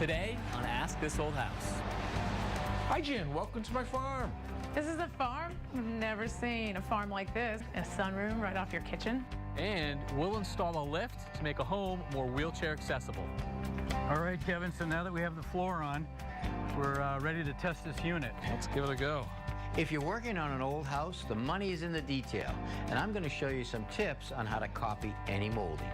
Today on Ask This Old House. Hi Jen, welcome to my farm. This is a farm? I've never seen a farm like this. A sunroom right off your kitchen. And we'll install a lift to make a home more wheelchair accessible. All right, Kevin, so now that we have the floor on, we're ready to test this unit. Let's give it a go. If you're working on an old house, the money is in the detail. And I'm going to show you some tips on how to copy any molding.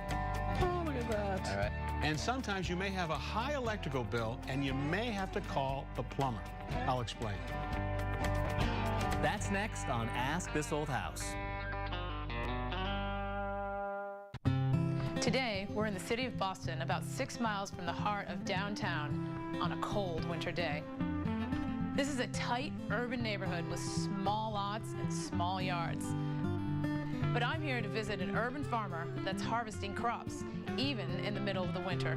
Oh, look at that. All right. And sometimes you may have a high electrical bill and you may have to call a plumber. I'll explain. That's next on Ask This Old House. Today, we're in the city of Boston, about 6 miles from the heart of downtown on a cold winter day. This is a tight urban neighborhood with small lots and small yards. But I'm here to visit an urban farmer that's harvesting crops, even in the middle of the winter.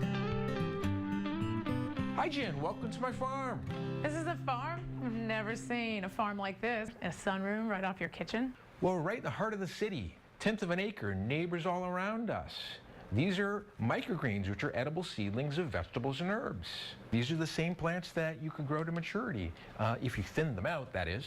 Hi Jen, welcome to my farm. This is a farm? I've never seen a farm like this. A sunroom right off your kitchen. Well, we're right in the heart of the city. 1/10 of an acre, neighbors all around us. These are microgreens, which are edible seedlings of vegetables and herbs. These are the same plants that you can grow to maturity, if you thin them out, that is.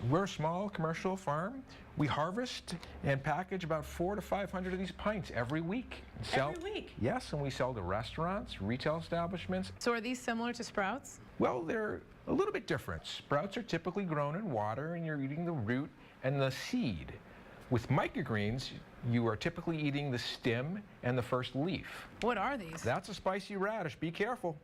We're a small commercial farm. We harvest and package about 400 to 500 of these pints every week. Every week? Yes, and we sell to restaurants, retail establishments. So are these similar to sprouts? Well, they're a little bit different. Sprouts are typically grown in water and you're eating the root and the seed. With microgreens, you are typically eating the stem and the first leaf. What are these? That's a spicy radish. Be careful.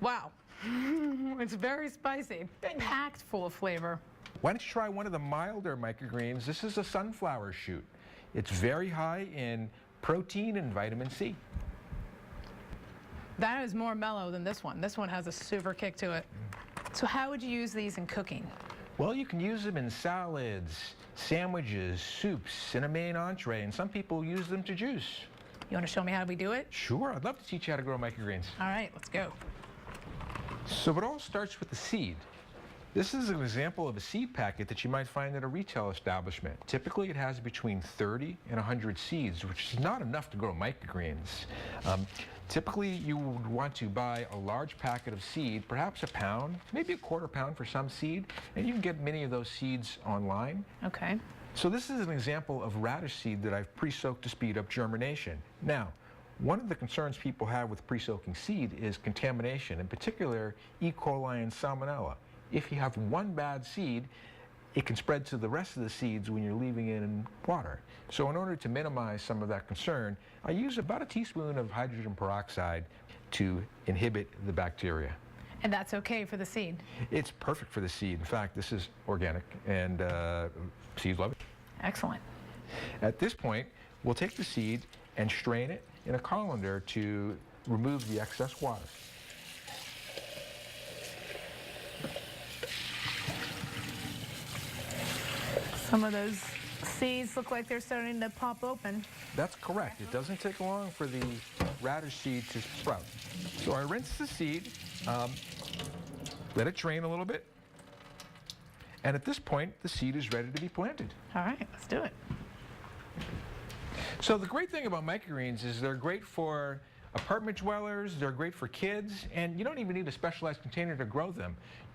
Wow. It's very spicy. Packed full of flavor. Why don't you try one of the milder microgreens? This is a sunflower shoot. It's very high in protein and vitamin C. That is more mellow than this one. This one has a super kick to it. So how would you use these in cooking? Well, you can use them in salads, sandwiches, soups, in a main entree, and some people use them to juice. You want to show me how we do it? Sure, I'd love to teach you how to grow microgreens. All right, let's go. So it all starts with the seed. This is an example of a seed packet that you might find at a retail establishment. Typically it has between 30 and 100 seeds, which is not enough to grow microgreens. Typically you would want to buy a large packet of seed, perhaps a pound, maybe a quarter pound for some seed, and you can get many of those seeds online. Okay. So this is an example of radish seed that I've pre-soaked to speed up germination. Now, one of the concerns people have with pre-soaking seed is contamination, in particular E. coli and Salmonella. If you have one bad seed, it can spread to the rest of the seeds when you're leaving it in water. So in order to minimize some of that concern, I use about a teaspoon of hydrogen peroxide to inhibit the bacteria. And that's okay for the seed? It's perfect for the seed. In fact, this is organic and seeds love it. Excellent. At this point, we'll take the seed and strain it in a colander to remove the excess water. Some of those seeds look like they're starting to pop open. That's correct. It doesn't take long for the radish seed to sprout. So I rinse the seed, let it drain a little bit, and at this point, the seed is ready to be planted. All right, let's do it. So the great thing about microgreens is they're great for apartment dwellers, they're great for kids, and you don't even need a specialized container to grow them.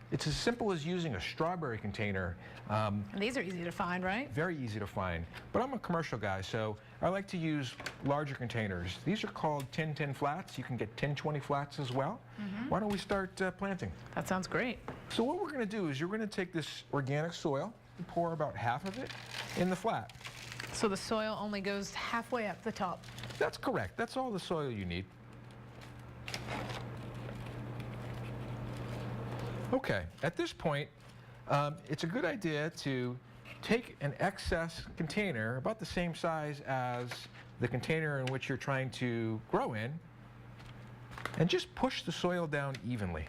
It's as simple as using a strawberry container. And these are easy to find, right? Very easy to find. But I'm a commercial guy, so I like to use larger containers. These are called 10-10 flats. You can get 10-20 flats as well. Why don't we start planting? That sounds great. So what we're going to do is you're going to take this organic soil and pour about half of it in the flat. So the soil only goes halfway up the top. That's correct. That's all the soil you need. Okay, at this point, it's a good idea to take an excess container, about the same size as the container in which you're trying to grow in, and just push the soil down evenly.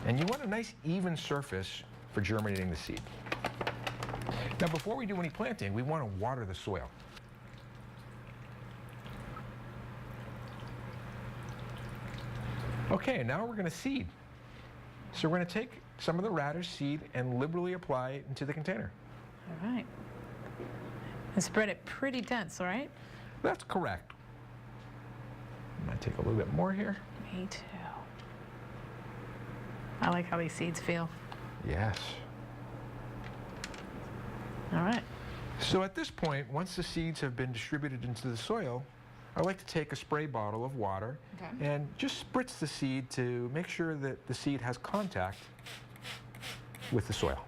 And you want a nice even surface for germinating the seed. Now, before we do any planting, we want to water the soil. Okay, now we're going to seed. So we're going to take some of the radish seed and liberally apply it into the container. All right. And spread it pretty dense, all right? That's correct. I might take a little bit more here. Me too. I like how these seeds feel. Yes. All right. So at this point, once the seeds have been distributed into the soil, I like to take a spray bottle of water and just spritz the seed to make sure that the seed has contact with the soil.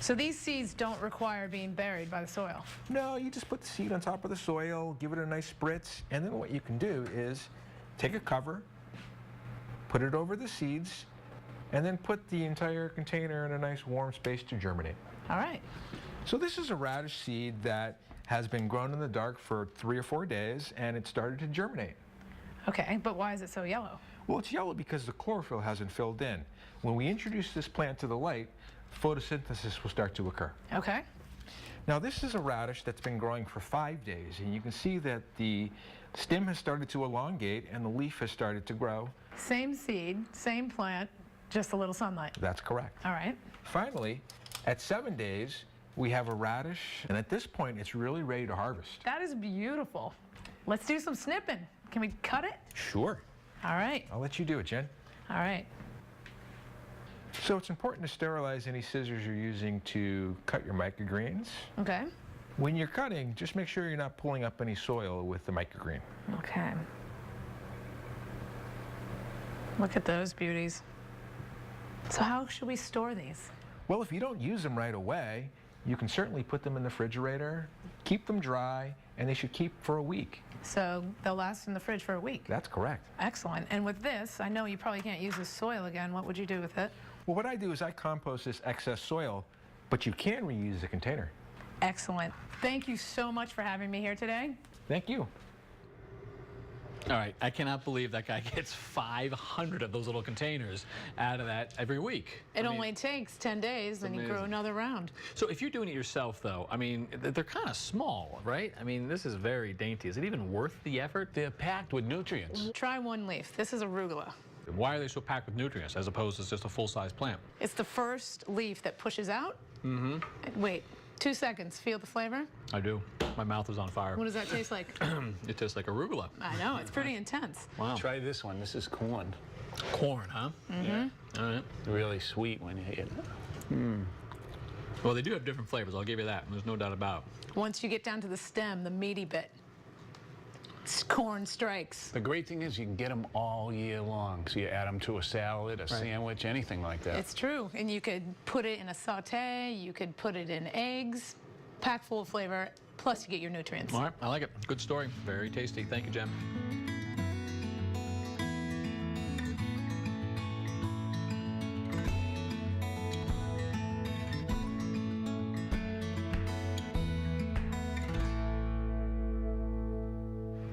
So these seeds don't require being buried by the soil? No, you just put the seed on top of the soil, give it a nice spritz, and then what you can do is take a cover, put it over the seeds, and then put the entire container in a nice warm space to germinate. All right. So this is a radish seed that has been grown in the dark for 3 or 4 days, and it started to germinate. Okay, but why is it so yellow? Well, it's yellow because the chlorophyll hasn't filled in. When we introduce this plant to the light, photosynthesis will start to occur. Okay. Now this is a radish that's been growing for 5 days, and you can see that the stem has started to elongate and the leaf has started to grow. Same seed, same plant, just a little sunlight. That's correct. All right. Finally, at 7 days, we have a radish, and at this point, it's really ready to harvest. That is beautiful. Let's do some snipping. Can we cut it? Sure. All right. I'll let you do it, Jen. All right. So it's important to sterilize any scissors you're using to cut your microgreens. Okay. When you're cutting, just make sure you're not pulling up any soil with the microgreen. Okay. Look at those beauties. So how should we store these? Well, if you don't use them right away, you can certainly put them in the refrigerator, keep them dry, and they should keep for a week. So they'll last in the fridge for a week. That's correct. Excellent. And with this, I know you probably can't use this soil again. What would you do with it? Well, what I do is I compost this excess soil, but you can reuse the container. Excellent. Thank you so much for having me here today. Thank you. All right, I cannot believe that guy gets 500 of those little containers out of that every week. It only takes 10 days, and you grow another round. So if you're doing it yourself, though, I mean, they're kind of small, right? I mean, this is very dainty. Is it even worth the effort? They're packed with nutrients. Try one leaf. This is arugula. Why are they so packed with nutrients as opposed to just a full-size plant? It's the first leaf that pushes out. Wait, 2 seconds. Feel the flavor? I do. My mouth is on fire. What does that taste like? It tastes like arugula. I know, it's pretty intense. Wow. Try this one. This is corn. Corn, huh? Yeah. All right. Really sweet when you eat it. Well, they do have different flavors. I'll give you that. There's no doubt about it. Once you get down to the stem, the meaty bit, corn strikes. The great thing is you can get them all year long. So you add them to a salad, a sandwich, anything like that. It's true. And you could put it in a saute, you could put it in eggs, packed full of flavor, plus you get your nutrients. All right, I like it. Good story. Very tasty. Thank you, Jen.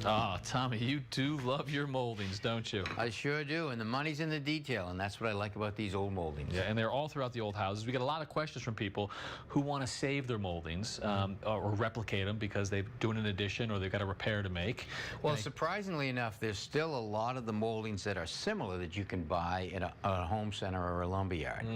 Oh, Tommy, you do love your moldings, don't you? I sure do, and the money's in the detail, and that's what I like about these old moldings. Yeah, and they're all throughout the old houses. We get a lot of questions from people who want to save their moldings or replicate them because they're doing an addition or they've got a repair to make. Well, surprisingly enough, there's still a lot of the moldings that are similar that you can buy in a home center or a lumberyard.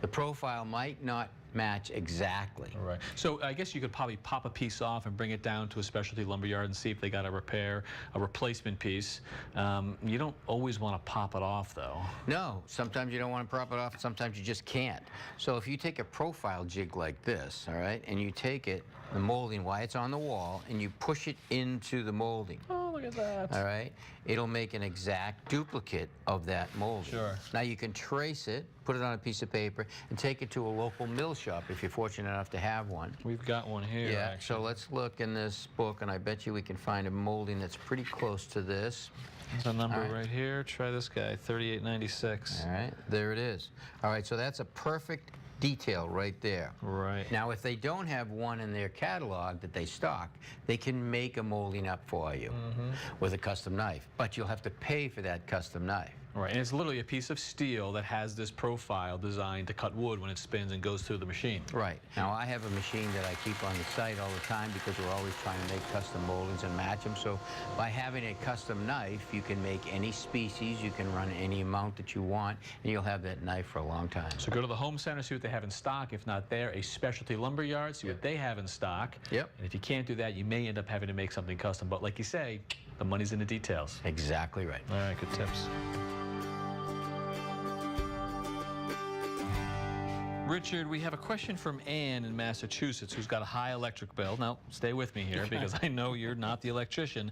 The profile might not match exactly. All right. So I guess you could probably pop a piece off and bring it down to a specialty lumberyard and see if they got a replacement piece. You don't always want to pop it off, though. No, sometimes you don't want to prop it off, sometimes you just can't. So if you take a profile jig like this, all right, and you take it, the molding, while it's on the wall, and you push it into the molding. Oh, look at that. All right, it'll make an exact duplicate of that molding. Sure. Now you can trace it, put it on a piece of paper, and take it to a local mill shop if you're fortunate enough to have one. We've got one here, Yeah, actually. so let's look in this book, and I bet you we can find a molding that's pretty close to this. There's a number All right. right here. Try this guy, 3896. All right, there it is. All right, so that's a perfect detail right there. Right. Now, if they don't have one in their catalog that they stock, they can make a molding up for you with a custom knife, but you'll have to pay for that custom knife. Right, and it's literally a piece of steel that has this profile designed to cut wood when it spins and goes through the machine. Right. Now, I have a machine that I keep on the site all the time because we're always trying to make custom moldings and match them. So by having a custom knife, you can make any species, you can run any amount that you want, and you'll have that knife for a long time. So go to the home center, see what they have in stock. If not there, a specialty lumberyard, see what they have in stock. Yep. And if you can't do that, you may end up having to make something custom. But like you say, The money's in the details. Exactly right. All right, good tips. Richard, we have a question from Ann in Massachusetts who's got a high electric bill. Now, stay with me here because I know you're not the electrician,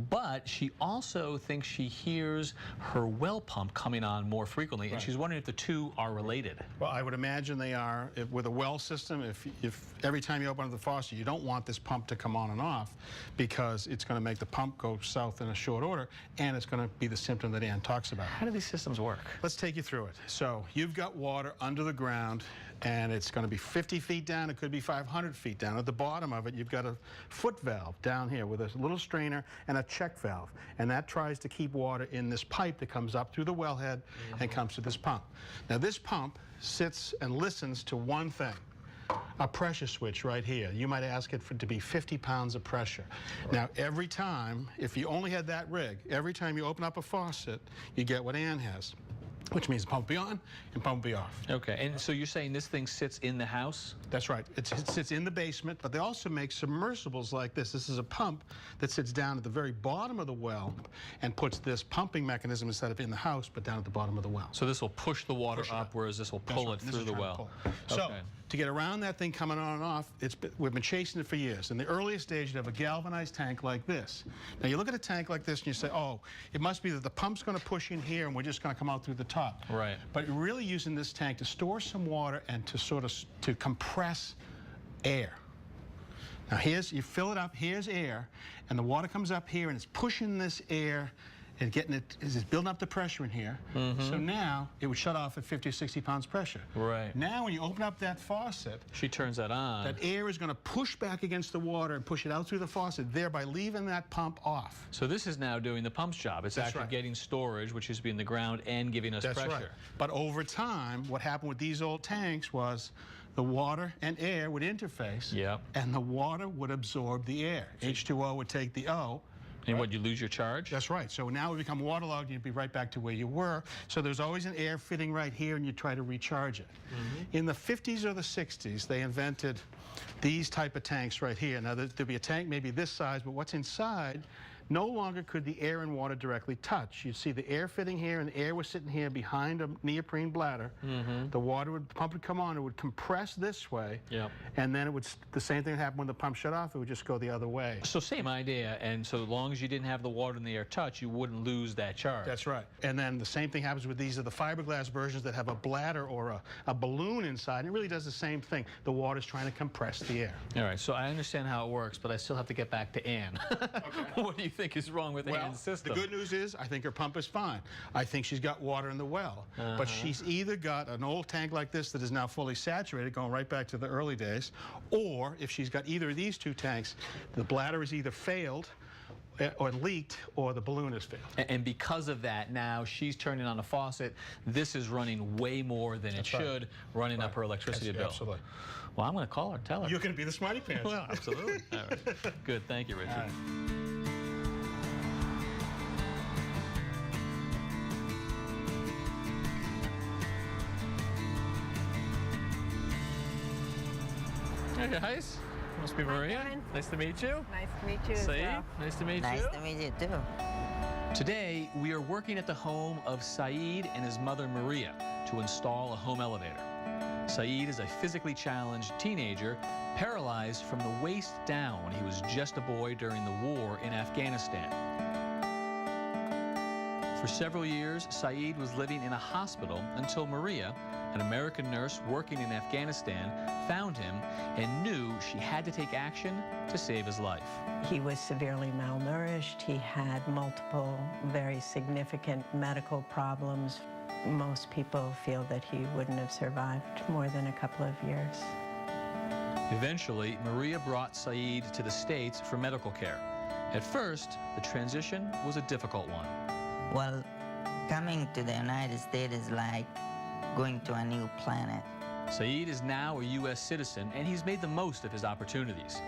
but she also thinks she hears her well pump coming on more frequently, and she's wondering if the two are related. Well, I would imagine they are. With a well system, if every time you open up the faucet, you don't want this pump to come on and off because it's going to make the pump go south in a short order, and it's going to be the symptom that Ann talks about. How do these systems work? Let's take you through it. So you've got water under the ground, and it's going to be 50 feet down. It could be 500 feet down. At the bottom of it, you've got a foot valve down here with a little strainer and a check valve, and that tries to keep water in this pipe that comes up through the wellhead and comes to this pump. Now, this pump sits and listens to one thing. A pressure switch right here. You might ask it to be 50 pounds of pressure. Now, every time, if you only had that rig, every time you open up a faucet, you get what Ann has, which means pump be on and pump be off. Okay, and so you're saying this thing sits in the house? That's right. It sits in the basement, but they also make submersibles like this. This is a pump that sits down at the very bottom of the well and puts this pumping mechanism instead of in the house, but down at the bottom of the well. So this will push the water up, whereas this will pull it through the well. So, to get around that thing coming on and off, we've been chasing it for years. In the earliest stage, you'd have a galvanized tank like this. Now, you look at a tank like this and you say, oh, it must be that the pump's going to push in here and we're just going to come out through the top. Right. But you're really using this tank to store some water and to sort of to compress air. Now, you fill it up, here's air, and the water comes up here and it's pushing this air and it's building up the pressure in here. So now it would shut off at 50 or 60 pounds pressure. Right. Now when you open up that faucet, she turns that on. that air is going to push back against the water and push it out through the faucet, thereby leaving that pump off. So this is now doing the pump's job. It's actually getting storage, which used to be in the ground, and giving us pressure. Right. But over time, what happened with these old tanks was the water and air would interface, and the water would absorb the air. H2O would take the O. And what, you lose your charge? That's right. So now we become waterlogged, you'd be right back to where you were. So there's always an air fitting right here, and you try to recharge it. In the 50s or the 60s, they invented these type of tanks right here. Now, there'd be a tank maybe this size, but what's inside, no longer could the air and water directly touch. You'd see the air fitting here, and the air was sitting here behind a neoprene bladder. The pump would come on, it would compress this way, and then the same thing would happen when the pump shut off, it would just go the other way. So same idea, and so long as you didn't have the water and the air touch, you wouldn't lose that charge. That's right. And then the same thing happens with these are the fiberglass versions that have a bladder or a balloon inside, and it really does the same thing. The water's trying to compress the air. All right, so I understand how it works, but I still have to get back to Ann. What do you think is wrong with Ann's system? The good news is I think her pump is fine. I think she's got water in the well, but she's either got an old tank like this that is now fully saturated, going right back to the early days, or if she's got either of these two tanks, the bladder is either failed or leaked, or the balloon has failed. And because of that, now she's turning on a faucet. This is running way more than it should, running up her electricity bill. Absolutely. Well, I'm going to call her, tell her. You're going to be the smarty pants. Well, absolutely. All right. Good. Thank you, Richard. Hey guys, must be Maria. Nice to meet you. Nice to meet you. Saeed, nice to meet you. Nice to meet you too. Today, we are working at the home of Saeed and his mother Maria to install a home elevator. Saeed is a physically challenged teenager, paralyzed from the waist down when he was just a boy during the war in Afghanistan. For several years, Saeed was living in a hospital until Maria, an American nurse working in Afghanistan, found him and knew she had to take action to save his life. He was severely malnourished. He had multiple very significant medical problems. Most people feel that he wouldn't have survived more than a couple of years. Eventually, Maria brought Saeed to the States for medical care. At first, the transition was a difficult one. Well, coming to the United States is like going to a new planet. Saeed is now a U.S. citizen, and he's made the most of his opportunities.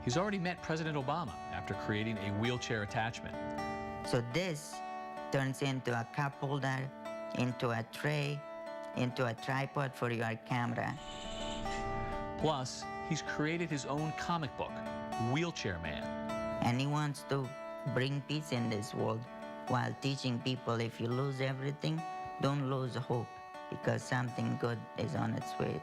He's already met President Obama after creating a wheelchair attachment. So this turns into a cup holder, into a tray, into a tripod for your camera. Plus, he's created his own comic book, Wheelchair Man. And he wants to bring peace in this world while teaching people if you lose everything, don't lose hope, because something good is on its way.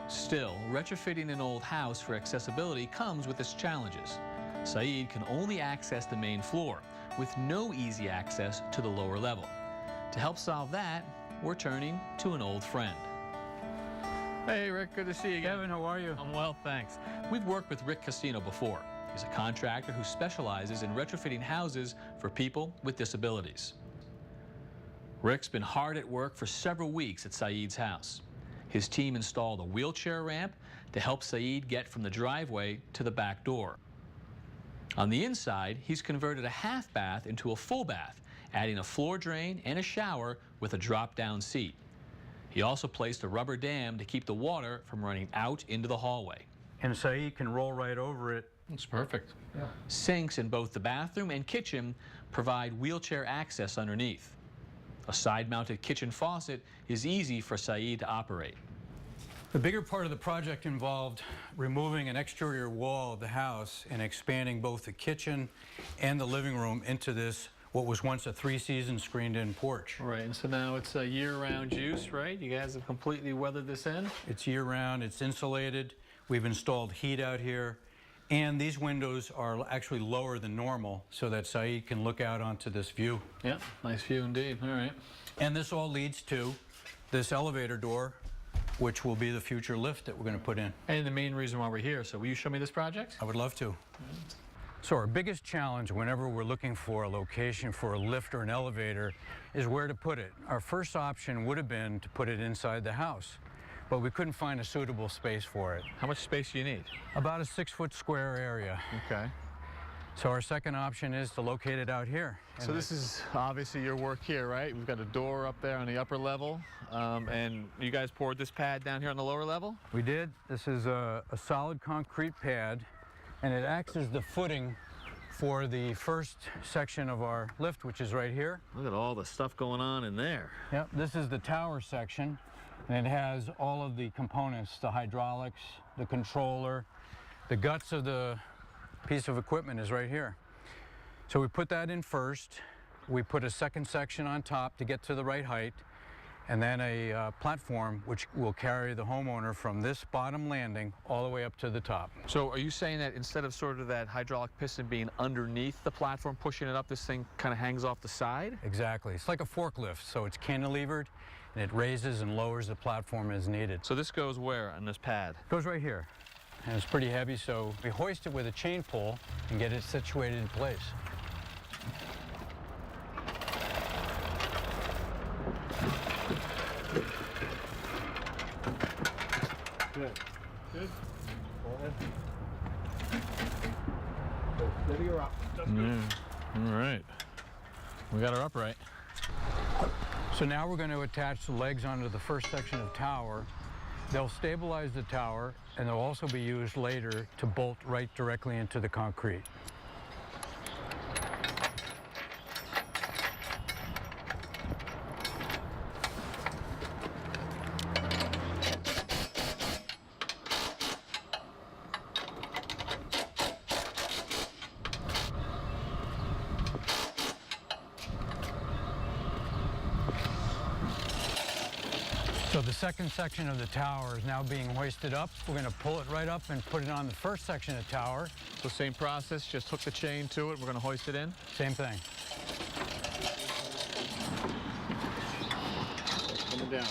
Still, retrofitting an old house for accessibility comes with its challenges. Saeed can only access the main floor, with no easy access to the lower level. To help solve that, we're turning to an old friend. Hey Rick, good to see you again. Kevin, how are you? I'm well, thanks. We've worked with Rick Castino before. He's a contractor who specializes in retrofitting houses for people with disabilities. Rick's been hard at work for several weeks at Saeed's house. His team installed a wheelchair ramp to help Saeed get from the driveway to the back door. On the inside, he's converted a half bath into a full bath, adding a floor drain and a shower with a drop-down seat. He also placed a rubber dam to keep the water from running out into the hallway. And Saeed can roll right over it. That's perfect. Yeah. Sinks in both the bathroom and kitchen provide wheelchair access underneath. A side-mounted kitchen faucet is easy for Saeed to operate. The bigger part of the project involved removing an exterior wall of the house and expanding both the kitchen and the living room into this, what was once a three-season screened-in porch. Right, and so now it's a year-round use, right? You guys have completely weathered this in? It's year-round, it's insulated, we've installed heat out here, and these windows are actually lower than normal so that Saeed can look out onto this view. Yep, nice view indeed, all right. And this all leads to this elevator door, which will be the future lift that we're going to put in. And the main reason why we're here, so will you show me this project? I would love to. So our biggest challenge whenever we're looking for a location for a lift or an elevator is where to put it. Our first option would have been to put it inside the house, but we couldn't find a suitable space for it. How much space do you need? About a 6-foot square area. Okay. So our second option is to locate it out here. So this is obviously your work here, right? We've got a door up there on the upper level, and you guys poured this pad down here on the lower level? We did. This is a solid concrete pad, and it acts as the footing for the first section of our lift, which is right here. Look at all the stuff going on in there. Yep, this is the tower section, and it has all of the components, the hydraulics, the controller, the guts of the piece of equipment is right here. So we put that in first. We put a second section on top to get to the right height, and then a platform which will carry the homeowner from this bottom landing all the way up to the top. So are you saying that instead of sort of that hydraulic piston being underneath the platform, pushing it up, this thing kind of hangs off the side? Exactly. It's like a forklift, so it's cantilevered, and it raises and lowers the platform as needed. So this goes where on this pad? It goes right here. And it's pretty heavy, so we hoist it with a chain pull and get it situated in place. Good. Good. Steady her up. All right. We got her upright. So now we're going to attach the legs onto the first section of tower. They'll stabilize the tower, and they'll also be used later to bolt right directly into the concrete. So the second section of the tower is now being hoisted up. We're going to pull it right up and put it on the first section of the tower. So same process, just hook the chain to it. We're going to hoist it in? Same thing. Coming down.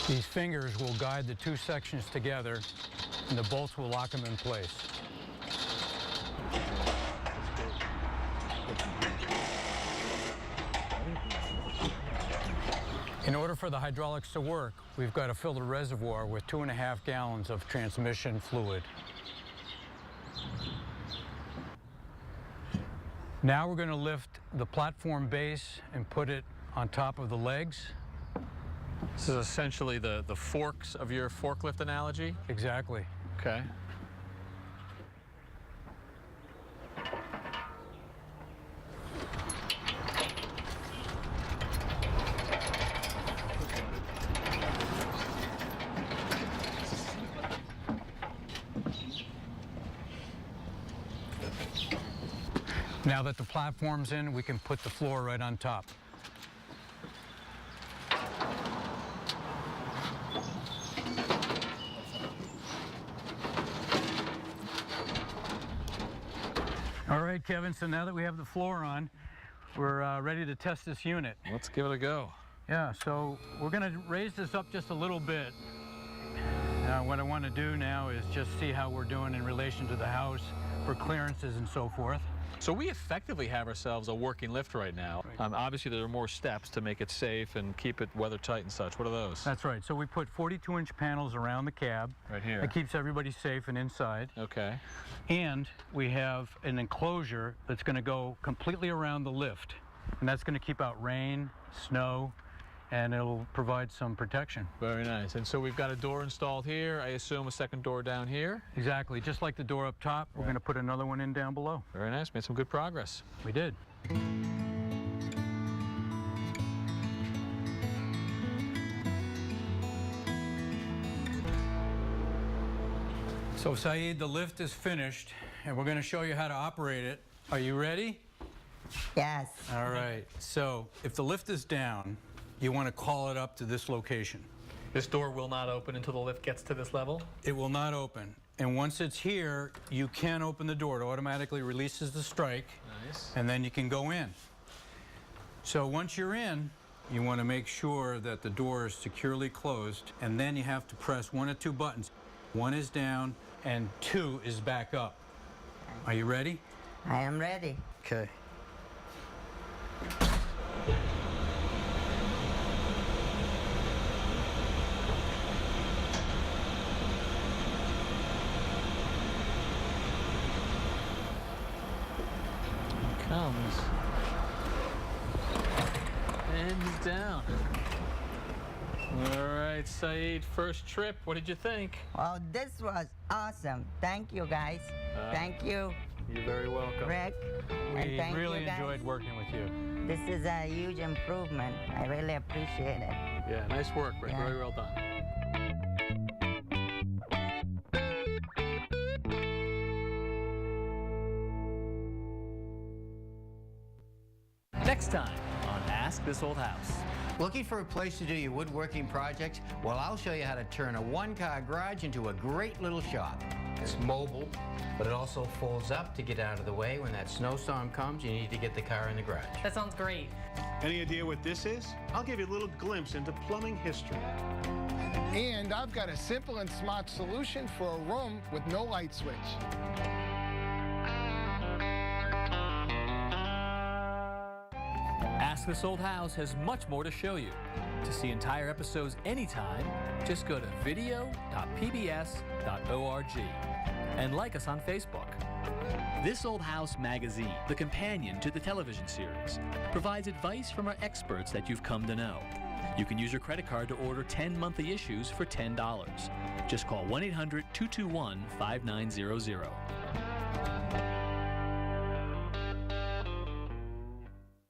These fingers will guide the two sections together, and the bolts will lock them in place. In order for the hydraulics to work, we've got to fill the reservoir with 2.5 gallons of transmission fluid. Now we're going to lift the platform base and put it on top of the legs. This is essentially the forks of your forklift analogy? Exactly. Okay. Now that the platform's in, we can put the floor right on top. All right, Kevin, so now that we have the floor on, we're ready to test this unit. Let's give it a go. Yeah, so we're going to raise this up just a little bit. What I want to do now is just see how we're doing in relation to the house for clearances and so forth. So we effectively have ourselves a working lift right now. Obviously, there are more steps to make it safe and keep it weather tight and such. What are those? That's right. So we put 42-inch panels around the cab. Right here. That keeps everybody safe and inside. Okay. And we have an enclosure that's going to go completely around the lift. And that's going to keep out rain, snow, and it'll provide some protection. Very nice. And so we've got a door installed here. I assume a second door down here. Exactly. Just like the door up top, we're going to put another one in down below. Very nice. Made some good progress. We did. So Saeed, the lift is finished, and we're going to show you how to operate it. Are you ready? Yes. All right. So if the lift is down, you want to call it up to this location. This door will not open until the lift gets to this level? It will not open. And once it's here, you can open the door. It automatically releases the strike. Nice. And then you can go in. So once you're in, you want to make sure that the door is securely closed, and then you have to press one of two buttons. One is down, and 2 is back up. Are you ready? I am ready. Okay. Comes. And he's down. All right, Saeed, first trip. What did you think? Well, this was awesome. Thank you, guys. Thank you, You're very welcome. Rick. And We thank really you, guys. enjoyed working with you. This is a huge improvement. I really appreciate it. Yeah, nice work, Rick. Yeah. Very well done. Next time on Ask This Old House. Looking for a place to do your woodworking projects? Well, I'll show you how to turn a one-car garage into a great little shop. It's mobile, but it also folds up to get out of the way. When that snowstorm comes, you need to get the car in the garage. That sounds great. Any idea what this is? I'll give you a little glimpse into plumbing history. And I've got a simple and smart solution for a room with no light switch. Ask This Old House has much more to show you. To see entire episodes anytime, just go to video.pbs.org and like us on Facebook. This Old House magazine, the companion to the television series, provides advice from our experts that you've come to know. You can use your credit card to order 10 monthly issues for $10. Just call 1-800-221-5900.